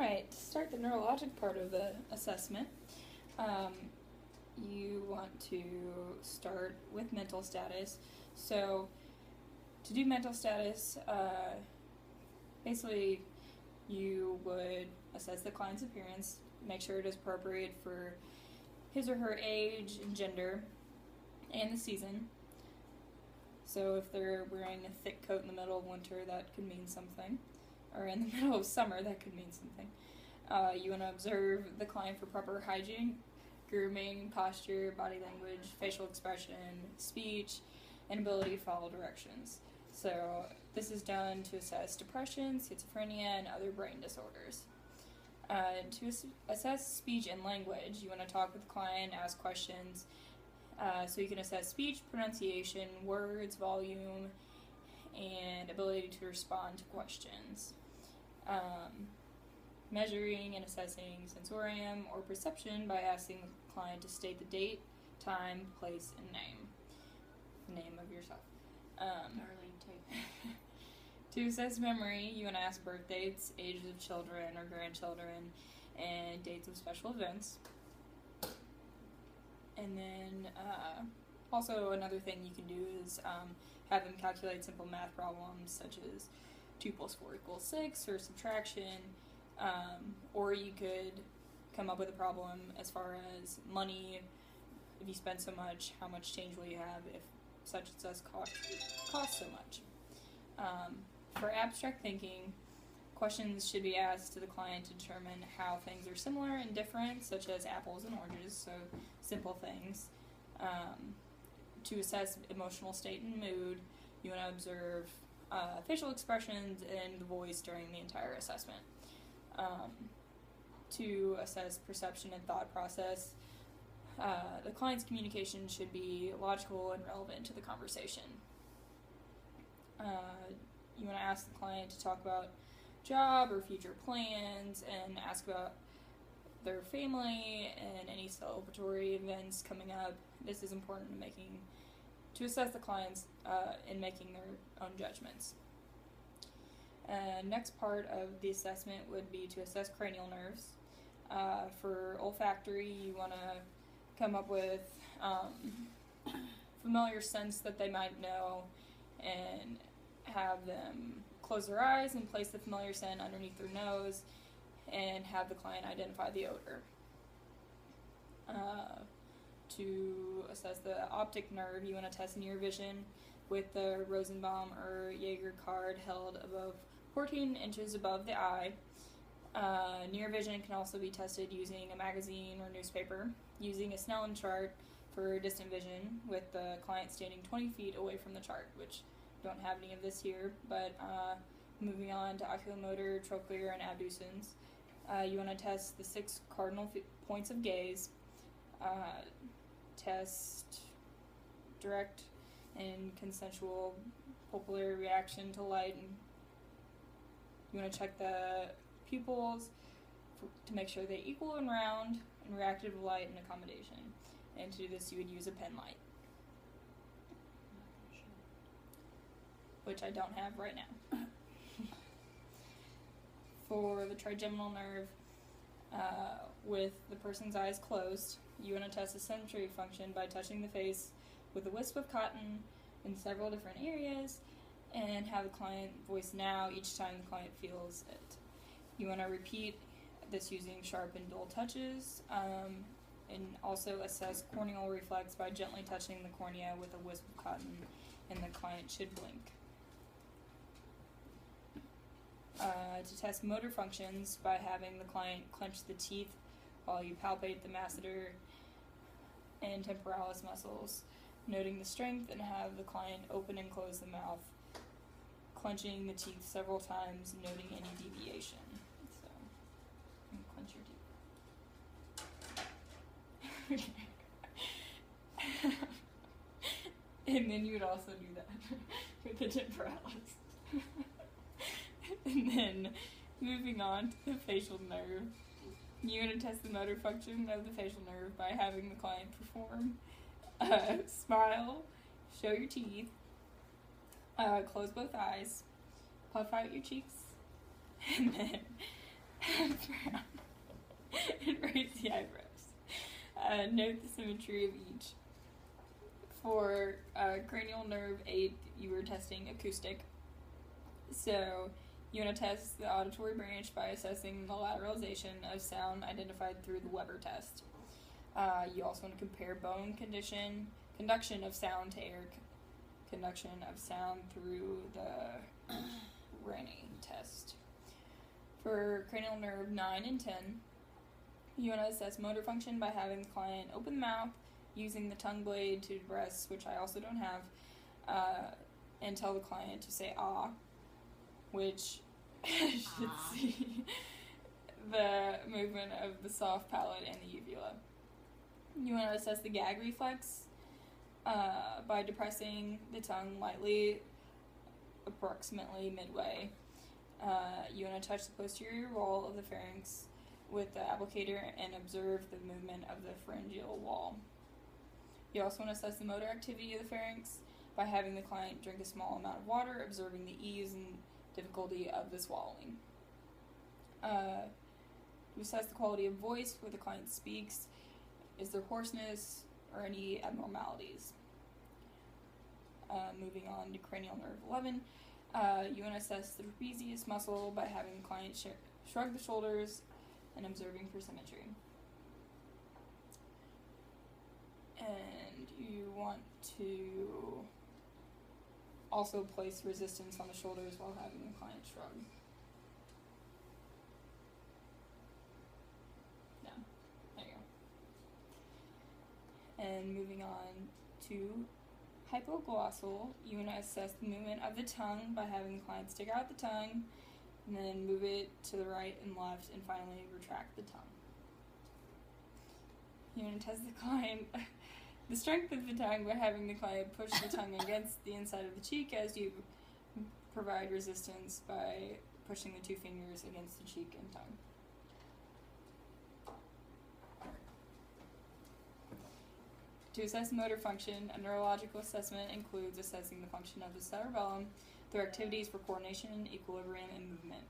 Alright, to start the neurologic part of the assessment, you want to start with mental status. So, to do mental status, basically you would assess the client's appearance, make sure it is appropriate for his or her age and gender and the season. So if they're wearing a thick coat in the middle of winter, that could mean something. Or in the middle of summer, that could mean something. You want to observe the client for proper hygiene, grooming, posture, body language, facial expression, speech, and ability to follow directions. So this is done to assess depression, schizophrenia, and other brain disorders. To assess speech and language, you want to talk with the client, ask questions, so you can assess speech, pronunciation, words, volume, and ability to respond to questions. Measuring and assessing sensorium or perception by asking the client to state the date, time, place, and name of yourself. To assess memory, you want to ask birth dates, ages of children or grandchildren, and dates of special events. And then also another thing you can do is have them calculate simple math problems such as 2 + 4 = 6 or subtraction, or you could come up with a problem as far as money. If you spend so much, how much change will you have if such and such cost so much? For abstract thinking, questions should be asked to the client to determine how things are similar and different, such as apples and oranges, so simple things. To assess emotional state and mood, you want to observe facial expressions and the voice during the entire assessment. To assess perception and thought process, the client's communication should be logical and relevant to the conversation. You want to ask the client to talk about job or future plans and ask about their family and any celebratory events coming up. This is important to assess the clients in making their own judgments. Next part of the assessment would be to assess cranial nerves. For olfactory, you want to come up with familiar scents that they might know and have them close their eyes and place the familiar scent underneath their nose and have the client identify the odor. To assess the optic nerve, you want to test near vision with the Rosenbaum or Jaeger card held above 14 inches above the eye. Near vision can also be tested using a magazine or newspaper, using a Snellen chart for distant vision with the client standing 20 feet away from the chart, which don't have any of this here, but moving on to oculomotor, trochlear, and abducens. You want to test the 6 cardinal points of gaze, test direct and consensual pupillary reaction to light, and you want to check the pupils to make sure they equal and round and reactive to light and accommodation. And to do this, you would use a pen light, which I don't have right now. For the trigeminal nerve, with the person's eyes closed, you want to test the sensory function by touching the face with a wisp of cotton in several different areas and have the client voice now each time the client feels it. You want to repeat this using sharp and dull touches, and also assess corneal reflex by gently touching the cornea with a wisp of cotton, and the client should blink. To test motor functions by having the client clench the teeth while you palpate the masseter and temporalis muscles, noting the strength, and have the client open and close the mouth, clenching the teeth several times, noting any deviation. So, clench your teeth. And then you would also do that with the temporalis. And then, moving on to the facial nerve, you're going to test the motor function of the facial nerve by having the client perform smile, show your teeth, close both eyes, puff out your cheeks, and then Note the symmetry of each. For cranial nerve 8, you were testing acoustic. So you want to test the auditory branch by assessing the lateralization of sound identified through the Weber test. You also want to compare bone conduction of sound to air conduction of sound through the Rennie test. For cranial nerve 9 and 10, you want to assess motor function by having the client open the mouth, using the tongue blade to breasts, which I also don't have, and tell the client to say ah, which should see the movement of the soft palate and the uvula. You want to assess the gag reflex by depressing the tongue lightly, approximately midway. You want to touch the posterior wall of the pharynx with the applicator and observe the movement of the pharyngeal wall. You also want to assess the motor activity of the pharynx by having the client drink a small amount of water, observing the ease and difficulty of the swallowing. You assess the quality of voice where the client speaks. Is there hoarseness or any abnormalities? Moving on to cranial nerve 11, you want to assess the trapezius muscle by having the client shrug the shoulders and observing for symmetry. And you want to also place resistance on the shoulders while having the client shrug. Yeah, there you go. And moving on to hypoglossal, you want to assess the movement of the tongue by having the client stick out the tongue and then move it to the right and left and finally retract the tongue. You want to test the client the strength of the tongue by having the client push the tongue against the inside of the cheek as you provide resistance by pushing the 2 fingers against the cheek and tongue. To assess motor function, a neurological assessment includes assessing the function of the cerebellum through activities for coordination, equilibrium, and movement.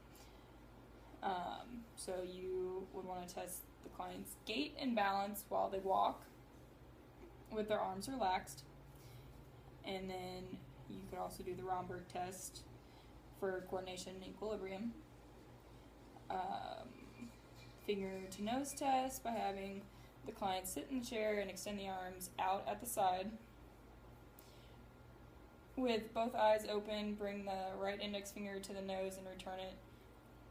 So you would want to test the client's gait and balance while they walk with their arms relaxed. And then you could also do the Romberg test for coordination and equilibrium. Finger to nose test by having the client sit in the chair and extend the arms out at the side. With both eyes open, bring the right index finger to the nose and return it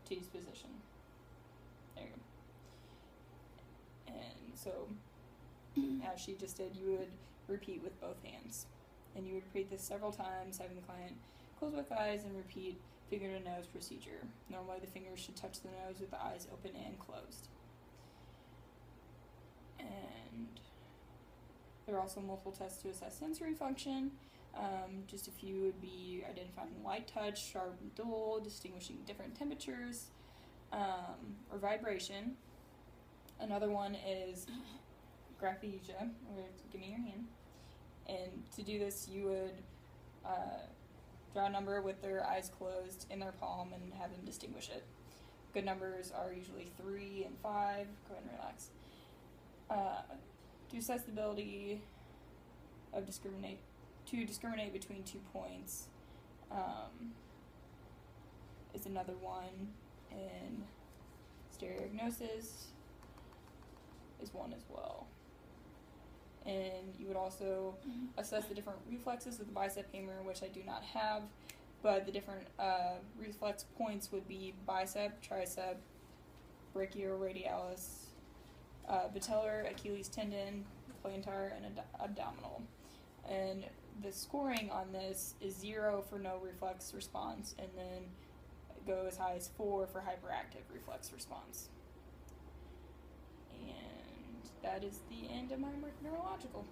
to its position. There you go. And so, as she just did, you would repeat with both hands. And you would repeat this several times, having the client close both eyes and repeat finger to nose procedure. Normally the fingers should touch the nose with the eyes open and closed. And there are also multiple tests to assess sensory function. Just a few would be identifying light touch, sharp and dull, distinguishing different temperatures, or vibration. Another one is graphesthesia, or give me your hand. And to do this, you would draw a number with their eyes closed in their palm and have them distinguish it. Good numbers are usually 3 and 5. Go ahead and relax. To assess the ability of discriminate between 2 points is another one, and stereognosis is one as well. And you would also assess the different reflexes with the bicep femur, which I do not have, but the different reflex points would be bicep, tricep, brachioradialis, patellar, Achilles tendon, plantar, and abdominal. And the scoring on this is 0 for no reflex response, and then go as high as 4 for hyperactive reflex response. And that is the end of my neurological.